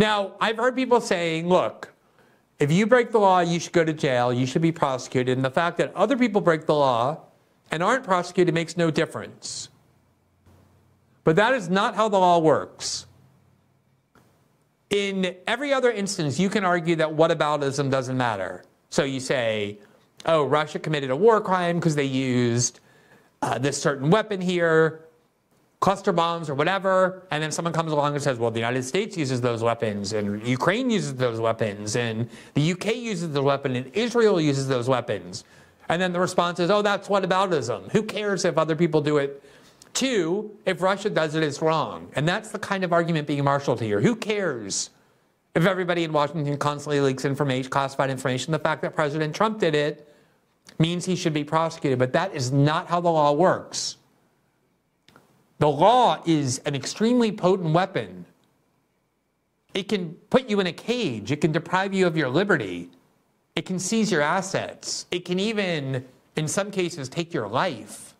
Now, I've heard people saying, look, if you break the law, you should go to jail, you should be prosecuted, and the fact that other people break the law and aren't prosecuted makes no difference. But that is not how the law works. In every other instance, you can argue that whataboutism doesn't matter. So you say, oh, Russia committed a war crime because they used this certain weapon here, cluster bombs or whatever, and then someone comes along and says, well, the United States uses those weapons, and Ukraine uses those weapons, and the UK uses the weapon, and Israel uses those weapons. And then the response is, oh, that's whataboutism. Who cares if other people do it too? If Russia does it, it's wrong. And that's the kind of argument being marshaled here. Who cares if everybody in Washington constantly leaks information, classified information? The fact that President Trump did it means he should be prosecuted. But that is not how the law works. The law is an extremely potent weapon. It can put you in a cage. It can deprive you of your liberty. It can seize your assets. It can even, in some cases, take your life.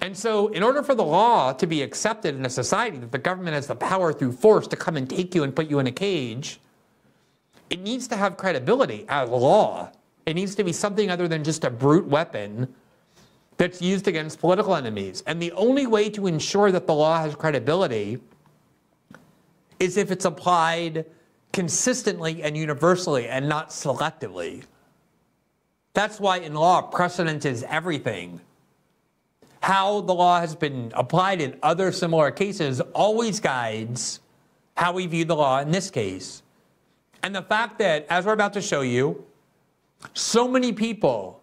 And so in order for the law to be accepted in a society that the government has the power through force to come and take you and put you in a cage, it needs to have credibility as law. It needs to be something other than just a brute weapon that's used against political enemies. And the only way to ensure that the law has credibility is if it's applied consistently and universally and not selectively. That's why in law, precedent is everything. How the law has been applied in other similar cases always guides how we view the law in this case. And the fact that, as we're about to show you, so many people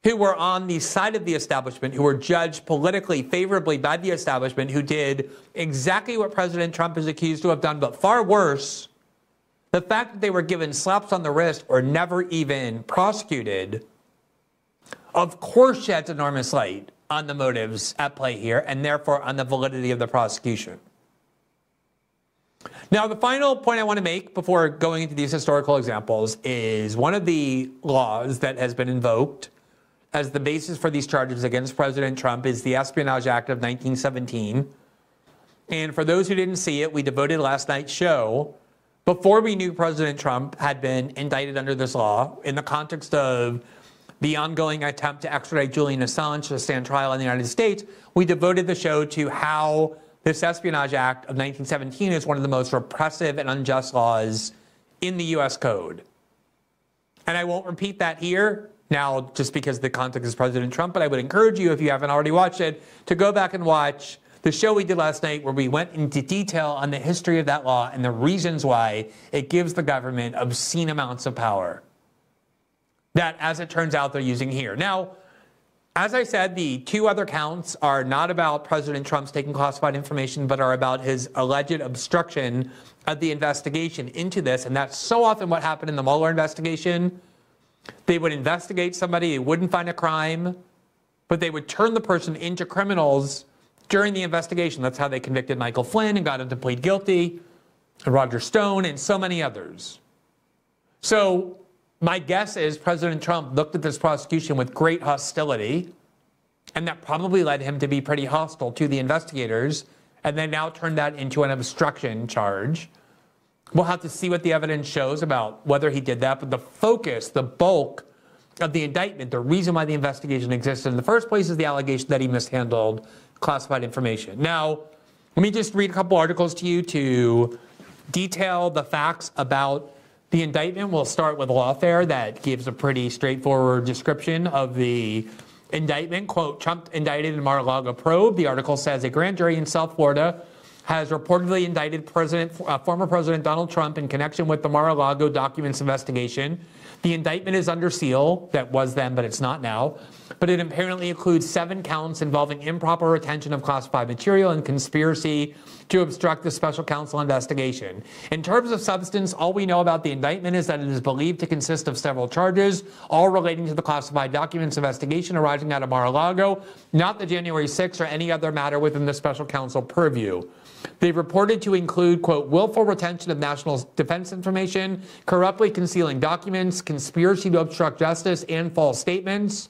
who were on the side of the establishment, who were judged politically favorably by the establishment, who did exactly what President Trump is accused to have done, but far worse, the fact that they were given slaps on the wrist or never even prosecuted, of course sheds enormous light on the motives at play here, and therefore on the validity of the prosecution. Now, the final point I want to make before going into these historical examples is one of the laws that has been invoked as the basis for these charges against President Trump is the Espionage Act of 1917. And for those who didn't see it, we devoted last night's show before we knew President Trump had been indicted under this law in the context of the ongoing attempt to extradite Julian Assange to stand trial in the United States. We devoted the show to how this Espionage Act of 1917 is one of the most repressive and unjust laws in the U.S. Code. And I won't repeat that here now just because the context is President Trump, but I would encourage you, if you haven't already watched it, to go back and watch the show we did last night where we went into detail on the history of that law and the reasons why it gives the government obscene amounts of power that, as it turns out, they're using here. Now, as I said, the two other counts are not about President Trump's taking classified information, but are about his alleged obstruction of the investigation into this. And that's so often what happened in the Mueller investigation. They would investigate somebody, they wouldn't find a crime, but they would turn the person into criminals during the investigation. That's how they convicted Michael Flynn and got him to plead guilty, and Roger Stone, and so many others. So my guess is President Trump looked at this prosecution with great hostility, and that probably led him to be pretty hostile to the investigators, and then now turned that into an obstruction charge. We'll have to see what the evidence shows about whether he did that, but the focus, the bulk of the indictment, the reason why the investigation existed in the first place is the allegation that he mishandled classified information. Now, let me just read a couple articles to you to detail the facts about the indictment. We'll start with Lawfare that gives a pretty straightforward description of the indictment. Quote, Trump indicted in Mar-a-Lago probe. The article says a grand jury in South Florida has reportedly indicted former President Donald Trump in connection with the Mar-a-Lago documents investigation. The indictment is under seal. That was then, but it's not now. But it apparently includes 7 counts involving improper retention of classified material and conspiracy to obstruct the special counsel investigation. In terms of substance, all we know about the indictment is that it is believed to consist of several charges, all relating to the classified documents investigation arising out of Mar-a-Lago, not the January 6th or any other matter within the special counsel purview. They reported to include, quote, willful retention of national defense information, corruptly concealing documents, conspiracy to obstruct justice, and false statements.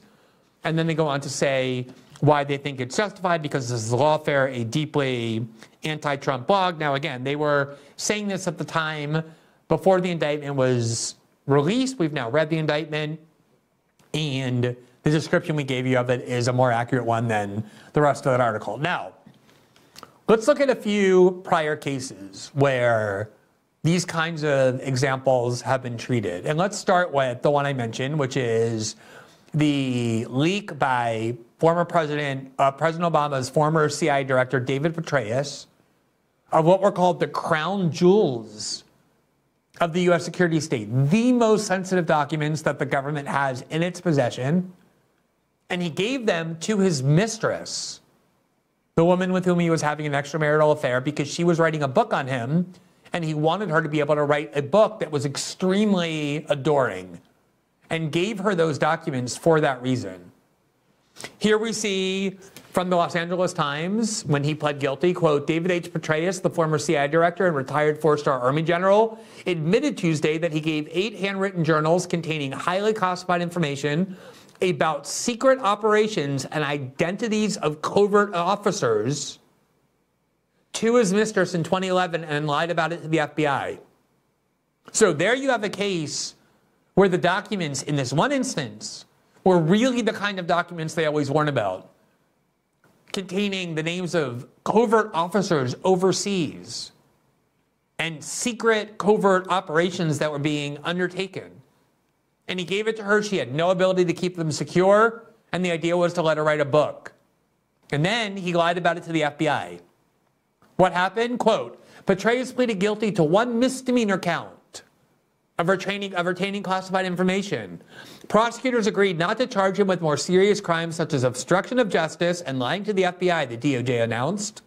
And then they go on to say why they think it's justified, because this is lawfare, a deeply anti-Trump blog. Now, again, they were saying this at the time before the indictment was released. We've now read the indictment, and the description we gave you of it is a more accurate one than the rest of that article. Now, let's look at a few prior cases where these kinds of examples have been treated. And let's start with the one I mentioned, which is the leak by former President Obama's former CIA director, David Petraeus, of what were called the crown jewels of the U.S. security state, the most sensitive documents that the government has in its possession. And he gave them to his mistress, the woman with whom he was having an extramarital affair, because she was writing a book on him, and he wanted her to be able to write a book that was extremely adoring, and gave her those documents for that reason. Here we see from the Los Angeles Times, when he pled guilty, quote, David H. Petraeus, the former CIA director and retired four-star Army general, admitted Tuesday that he gave 8 handwritten journals containing highly classified information about secret operations and identities of covert officers to his mistress in 2011 and lied about it to the FBI. So there you have a case where the documents in this one instance were really the kind of documents they always warn about, containing the names of covert officers overseas and secret covert operations that were being undertaken. And he gave it to her. She had no ability to keep them secure, and the idea was to let her write a book. And then he lied about it to the FBI. What happened? Quote, Petraeus pleaded guilty to 1 misdemeanor count of retaining classified information. Prosecutors agreed not to charge him with more serious crimes such as obstruction of justice and lying to the FBI, the DOJ announced.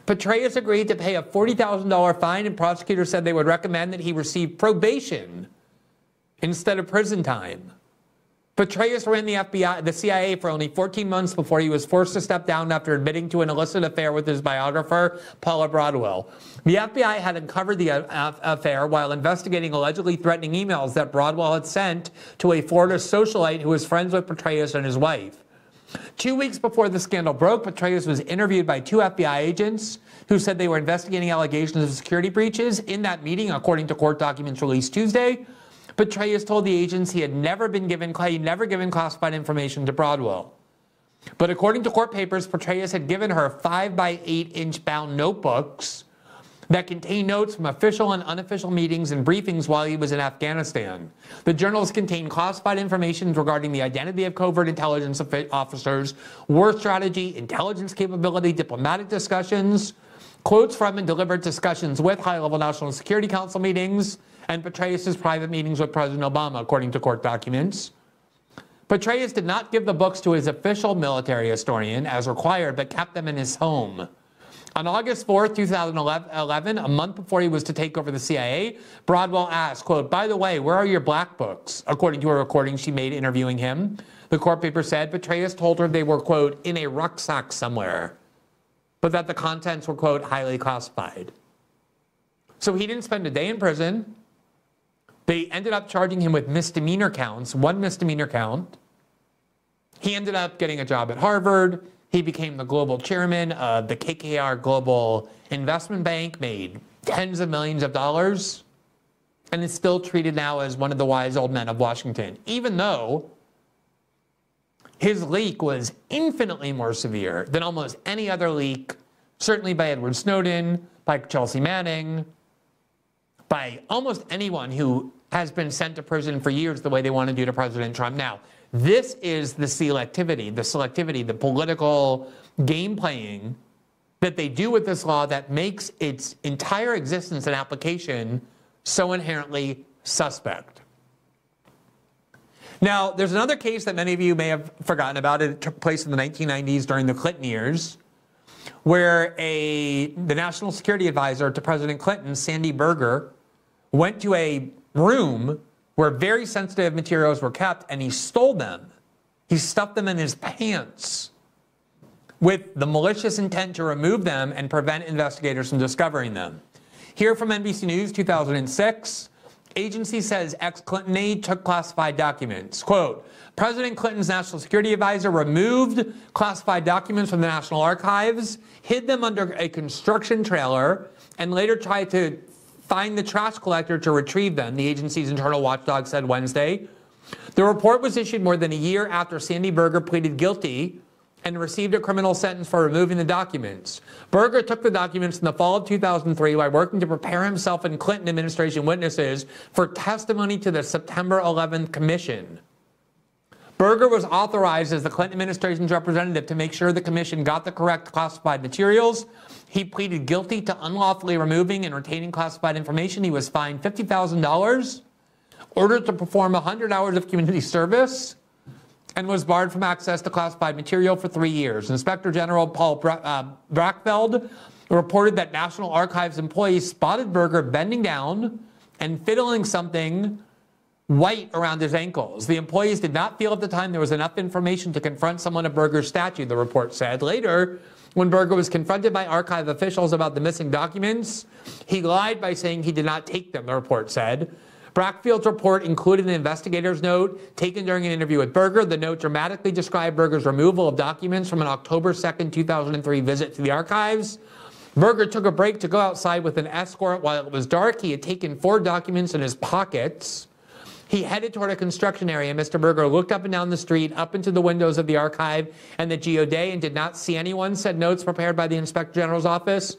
Petraeus agreed to pay a $40,000 fine, and prosecutors said they would recommend that he receive probation instead of prison time. Petraeus ran the CIA for only 14 months before he was forced to step down after admitting to an illicit affair with his biographer, Paula Broadwell. The FBI had uncovered the affair while investigating allegedly threatening emails that Broadwell had sent to a Florida socialite who was friends with Petraeus and his wife. 2 weeks before the scandal broke, Petraeus was interviewed by 2 FBI agents who said they were investigating allegations of security breaches. In that meeting, according to court documents released Tuesday, Petraeus told the agents he had never given classified information to Broadwell. But according to court papers, Petraeus had given her 5 by 8 inch bound notebooks that contain notes from official and unofficial meetings and briefings while he was in Afghanistan. The journals contain classified information regarding the identity of covert intelligence officers, war strategy, intelligence capability, diplomatic discussions, quotes from and delivered discussions with high-level National Security Council meetings, and Petraeus' private meetings with President Obama, according to court documents. Petraeus did not give the books to his official military historian, as required, but kept them in his home. On August 4th, 2011, a month before he was to take over the CIA, Broadwell asked, quote, by the way, where are your black books? According to a recording she made interviewing him. The court paper said Petraeus told her they were, quote, in a rucksack somewhere, but that the contents were, quote, highly classified. So he didn't spend a day in prison. They ended up charging him with misdemeanor counts, 1 misdemeanor count. He ended up getting a job at Harvard. He became the global chairman of the KKR Global Investment Bank, made tens of millions of dollars, and is still treated now as one of the wise old men of Washington, even though his leak was infinitely more severe than almost any other leak, certainly by Edward Snowden, by Chelsea Manning, by almost anyone who has been sent to prison for years the way they want to do to President Trump now. This is the selectivity, the political game playing that they do with this law that makes its entire existence and application so inherently suspect. Now, there's another case that many of you may have forgotten about. It took place in the 1990s during the Clinton years, where the national security advisor to President Clinton, Sandy Berger, went to a room where very sensitive materials were kept, and he stole them. He stuffed them in his pants with the malicious intent to remove them and prevent investigators from discovering them. Here from NBC News, 2006, Agency says ex-Clinton aide took classified documents. Quote, President Clinton's national security advisor removed classified documents from the National Archives, hid them under a construction trailer, and later tried to find the trash collector to retrieve them, the agency's internal watchdog said Wednesday. The report was issued more than a year after Sandy Berger pleaded guilty and received a criminal sentence for removing the documents. Berger took the documents in the fall of 2003 while working to prepare himself and Clinton administration witnesses for testimony to the September 11th commission. Berger was authorized as the Clinton administration's representative to make sure the commission got the correct classified materials. He pleaded guilty to unlawfully removing and retaining classified information. He was fined $50,000, ordered to perform 100 hours of community service, and was barred from access to classified material for 3 years. Inspector General Paul Brackfeld reported that National Archives employees spotted Berger bending down and fiddling something white around his ankles. The employees did not feel at the time there was enough information to confront someone of Berger's stature, the report said. Later, when Berger was confronted by archive officials about the missing documents, he lied by saying he did not take them, the report said. Brackfield's report included an investigator's note taken during an interview with Berger. The note dramatically described Berger's removal of documents from an October 2nd, 2003 visit to the archives. Berger took a break to go outside with an escort while it was dark. He had taken 4 documents in his pockets. He headed toward a construction area. Mr. Berger looked up and down the street, up into the windows of the archive and the Geoday, and did not see anyone, said notes prepared by the Inspector General's office.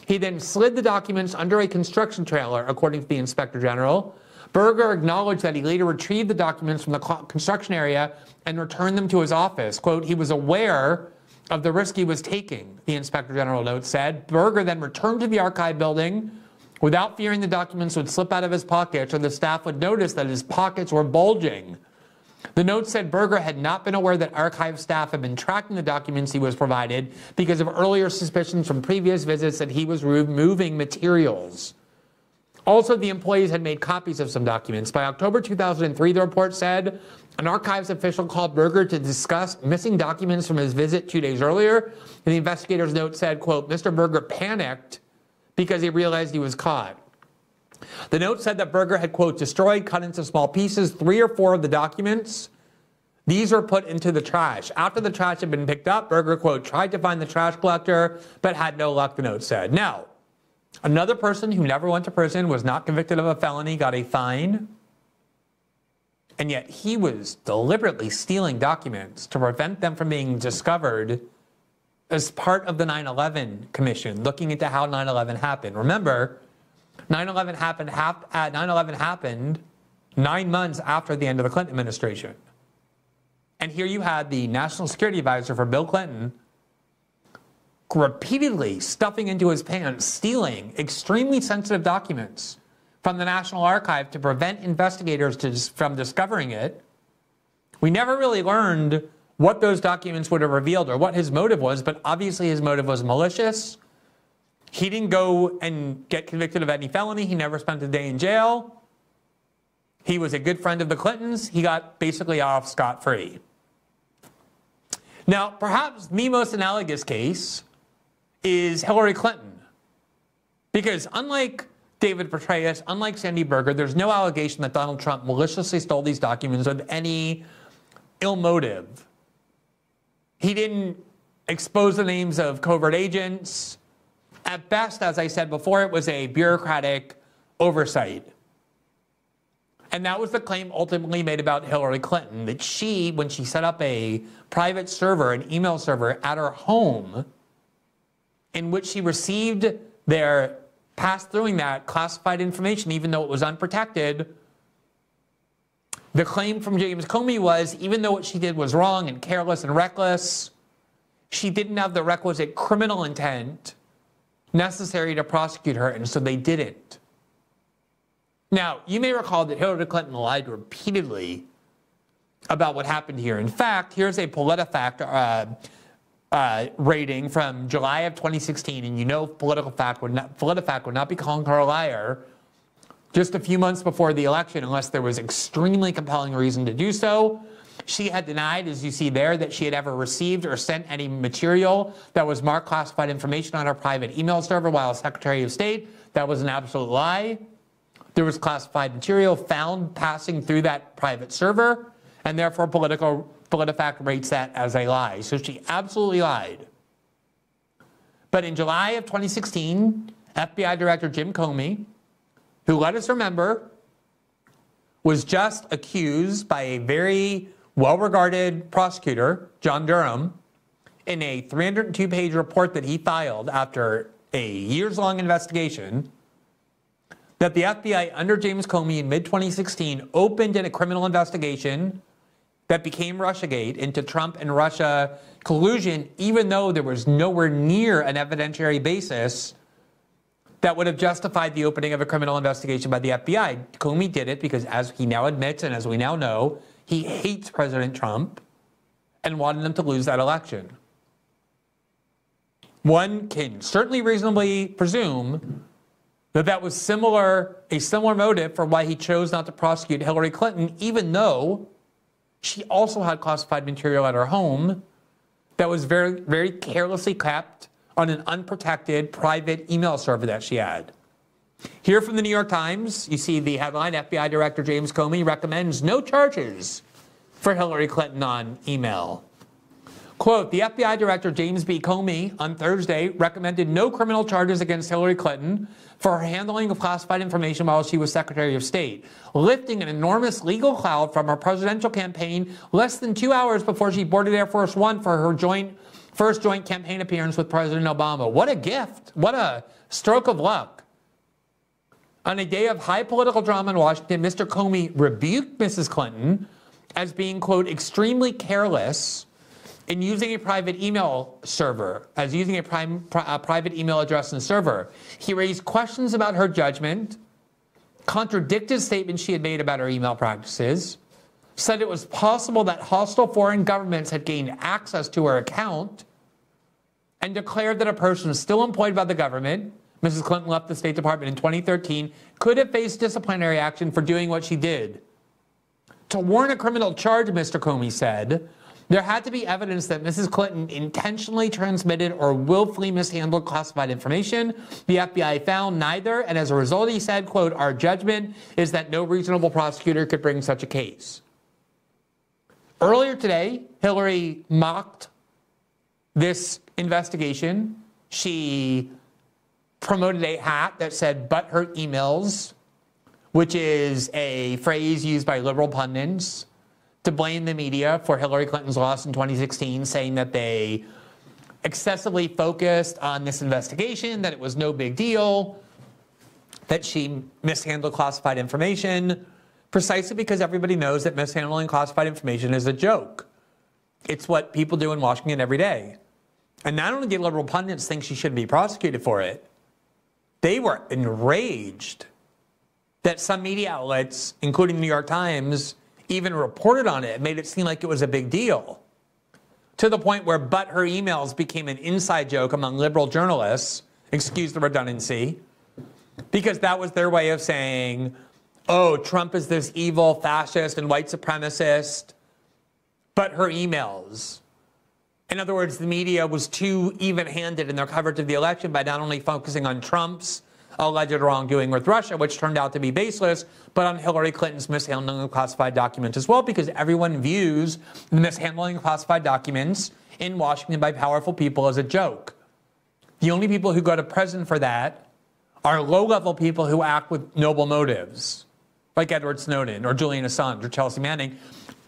He then slid the documents under a construction trailer, according to the Inspector General. Berger acknowledged that he later retrieved the documents from the construction area and returned them to his office. Quote, he was aware of the risk he was taking, the Inspector General note said. Berger then returned to the archive building without fearing the documents would slip out of his pockets or the staff would notice that his pockets were bulging. The note said Berger had not been aware that archive staff had been tracking the documents he was provided because of earlier suspicions from previous visits that he was removing materials. Also, the employees had made copies of some documents. By October 2003, the report said, an archives official called Berger to discuss missing documents from his visit 2 days earlier. And the investigator's note said, quote, Mr. Berger panicked because he realized he was caught. The note said that Berger had, quote, destroyed, cut into small pieces, 3 or 4 of the documents. These were put into the trash. After the trash had been picked up, Berger, quote, tried to find the trash collector, but had no luck, the note said. Now, another person who never went to prison, was not convicted of a felony, got a fine, and yet he was deliberately stealing documents to prevent them from being discovered as part of the 9/11 Commission, looking into how 9/11 happened. Remember, 9/11 happened 9 months after the end of the Clinton administration. And here you had the National Security Advisor for Bill Clinton repeatedly stuffing into his pants, stealing extremely sensitive documents from the National Archive to prevent investigators from discovering it. We never really learned what those documents would have revealed or what his motive was, but obviously his motive was malicious. He didn't go and get convicted of any felony. He never spent a day in jail. He was a good friend of the Clintons. He got basically off scot-free. Now, perhaps the most analogous case is Hillary Clinton. Because unlike David Petraeus, unlike Sandy Berger, there's no allegation that Donald Trump maliciously stole these documents with any ill motive. He didn't expose the names of covert agents. At best, as I said before, it was a bureaucratic oversight. And that was the claim ultimately made about Hillary Clinton, that she, when she set up a private server, an email server at her home, in which she received passed through that classified information, even though it was unprotected, the claim from James Comey was, even though what she did was wrong and careless and reckless, she didn't have the requisite criminal intent necessary to prosecute her, and so they didn't. Now, you may recall that Hillary Clinton lied repeatedly about what happened here. In fact, here's a PolitiFact rating from July of 2016, and you know PolitiFact would not be calling her a liar just a few months before the election unless there was extremely compelling reason to do so. She had denied, as you see there, that she had ever received or sent any material that was marked classified information on her private email server while Secretary of State. That was an absolute lie. there was classified material found passing through that private server, and therefore PolitiFact rates that as a lie. So she absolutely lied. But in July of 2016, FBI Director Jim Comey, who, let us remember, was just accused by a very well-regarded prosecutor, John Durham, in a 302-page report that he filed after a years-long investigation, that the FBI under James Comey in mid-2016 opened in a criminal investigation that became Russiagate into Trump and Russia collusion, even though there was nowhere near an evidentiary basis that would have justified the opening of a criminal investigation by the FBI. Comey did it because, as he now admits and as we now know, he hates President Trump and wanted him to lose that election. One can certainly reasonably presume that that was a similar motive for why he chose not to prosecute Hillary Clinton, even though she also had classified material at her home that was very, very carelessly kept on an unprotected private email server that she had. Here from the New York Times, you see the headline, FBI Director James Comey recommends no charges for Hillary Clinton on email. Quote, the FBI Director James B. Comey on Thursday recommended no criminal charges against Hillary Clinton for her handling of classified information while she was Secretary of State, lifting an enormous legal cloud from her presidential campaign less than 2 hours before she boarded Air Force One for her first joint campaign appearance with President Obama. What a gift. What a stroke of luck. On a day of high political drama in Washington, Mr. Comey rebuked Mrs. Clinton as being, quote, extremely careless in using a private email server, as using a private email address and server. He raised questions about her judgment, contradicted statements she had made about her email practices, said it was possible that hostile foreign governments had gained access to her account, and declared that a person still employed by the government, Mrs. Clinton left the State Department in 2013, could have faced disciplinary action for doing what she did. To warrant a criminal charge, Mr. Comey said, there had to be evidence that Mrs. Clinton intentionally transmitted or willfully mishandled classified information. The FBI found neither, and as a result, he said, quote, our judgment is that no reasonable prosecutor could bring such a case. Earlier today, Hillary mocked this investigation. She promoted a hat that said, but her emails, which is a phrase used by liberal pundits to blame the media for Hillary Clinton's loss in 2016, saying that they excessively focused on this investigation, that it was no big deal, that she mishandled classified information, precisely because everybody knows that mishandling classified information is a joke. It's what people do in Washington every day. And not only did liberal pundits think she shouldn't be prosecuted for it, they were enraged that some media outlets, including the New York Times, even reported on it, made it seem like it was a big deal, to the point where but her emails became an inside joke among liberal journalists, excuse the redundancy, because that was their way of saying, oh, Trump is this evil fascist and white supremacist, but her emails. In other words, the media was too even-handed in their coverage of the election by not only focusing on Trump's alleged wrongdoing with Russia, which turned out to be baseless, but on Hillary Clinton's mishandling of classified documents as well, because everyone views the mishandling of classified documents in Washington by powerful people as a joke. The only people who go to prison for that are low-level people who act with noble motives, like Edward Snowden or Julian Assange or Chelsea Manning.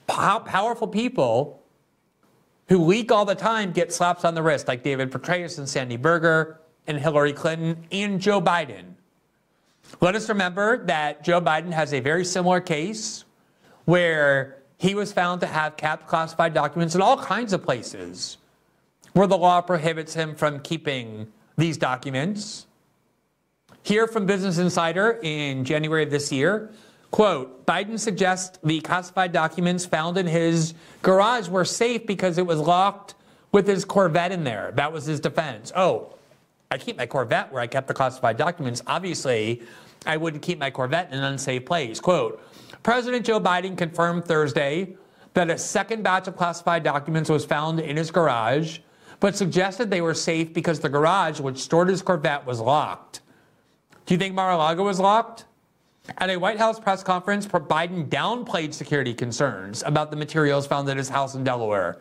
Powerful people who leak all the time get slaps on the wrist, like David Petraeus and Sandy Berger and Hillary Clinton and Joe Biden. Let us remember that Joe Biden has a very similar case where he was found to have kept classified documents in all kinds of places where the law prohibits him from keeping these documents. Here from Business Insider in January of this year, quote, Biden suggests the classified documents found in his garage were safe because it was locked with his Corvette in there. That was his defense. Oh, I keep my Corvette where I kept the classified documents. Obviously, I wouldn't keep my Corvette in an unsafe place. Quote, President Joe Biden confirmed Thursday that a second batch of classified documents was found in his garage, but suggested they were safe because the garage which stored his Corvette was locked. Do you think Mar-a-Lago was locked? At a White House press conference, Biden downplayed security concerns about the materials found at his house in Delaware.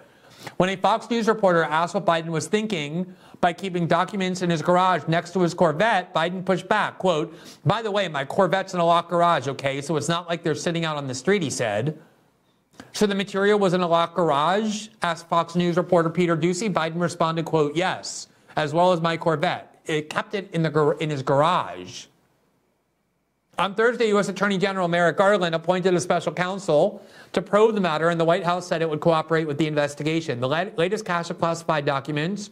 When a Fox News reporter asked what Biden was thinking by keeping documents in his garage next to his Corvette, Biden pushed back, quote, "By the way, my Corvette's in a locked garage, okay? So it's not like they're sitting out on the street," he said. "So the material was in a locked garage?" asked Fox News reporter Peter Doocy. Biden responded, quote, "Yes, as well as my Corvette. It kept it in his garage." On Thursday, U.S. Attorney General Merrick Garland appointed a special counsel to probe the matter, and the White House said it would cooperate with the investigation. The latest cache of classified documents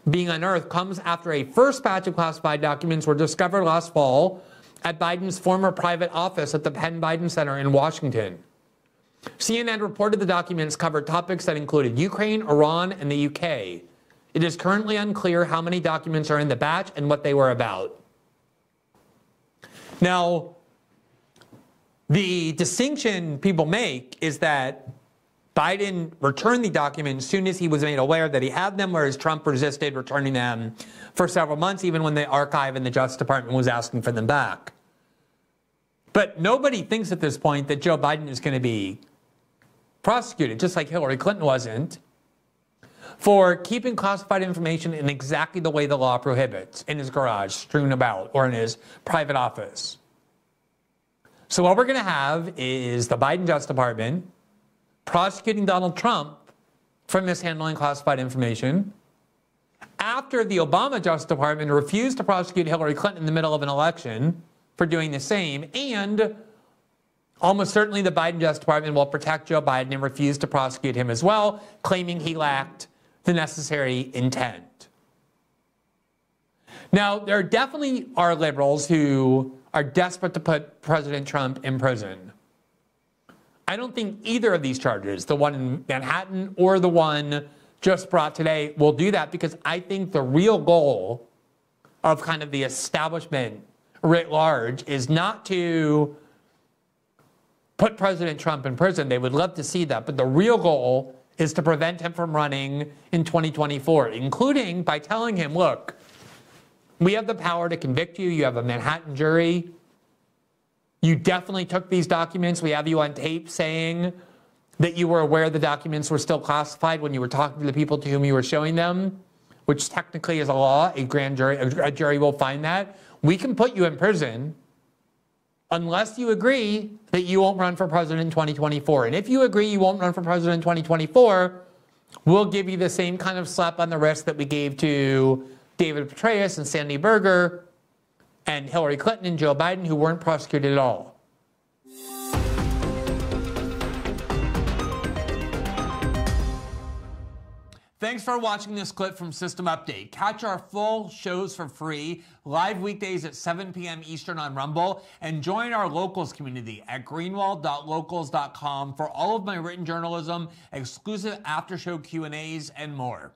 being unearthed comes after a first batch of classified documents were discovered last fall at Biden's former private office at the Penn Biden Center in Washington. CNN reported the documents covered topics that included Ukraine, Iran, and the UK. It is currently unclear how many documents are in the batch and what they were about. Now, the distinction people make is that Biden returned the documents as soon as he was made aware that he had them, whereas Trump resisted returning them for several months, even when the archive and the Justice Department was asking for them back. But nobody thinks at this point that Joe Biden is going to be prosecuted, just like Hillary Clinton wasn't, for keeping classified information in exactly the way the law prohibits, in his garage, strewn about, or in his private office. So what we're going to have is the Biden Justice Department prosecuting Donald Trump for mishandling classified information after the Obama Justice Department refused to prosecute Hillary Clinton in the middle of an election for doing the same, and almost certainly the Biden Justice Department will protect Joe Biden and refuse to prosecute him as well, claiming he lacked the necessary intent. Now, there definitely are liberals who are desperate to put President Trump in prison. I don't think either of these charges, the one in Manhattan or the one just brought today, will do that, because I think the real goal of kind of the establishment writ large is not to put President Trump in prison. They would love to see that, but the real goal is to prevent him from running in 2024, including by telling him, look, we have the power to convict you. You have a Manhattan jury. You definitely took these documents. We have you on tape saying that you were aware the documents were still classified when you were talking to the people to whom you were showing them, which technically is a law. A jury will find that. We can put you in prison unless you agree that you won't run for president in 2024. And if you agree you won't run for president in 2024, we'll give you the same kind of slap on the wrist that we gave to David Petraeus and Sandy Berger and Hillary Clinton and Joe Biden, who weren't prosecuted at all. Thanks for watching this clip from System Update. Catch our full shows for free, live weekdays at 7 p.m. Eastern on Rumble, and join our locals community at greenwald.locals.com for all of my written journalism, exclusive after-show Q&As, and more.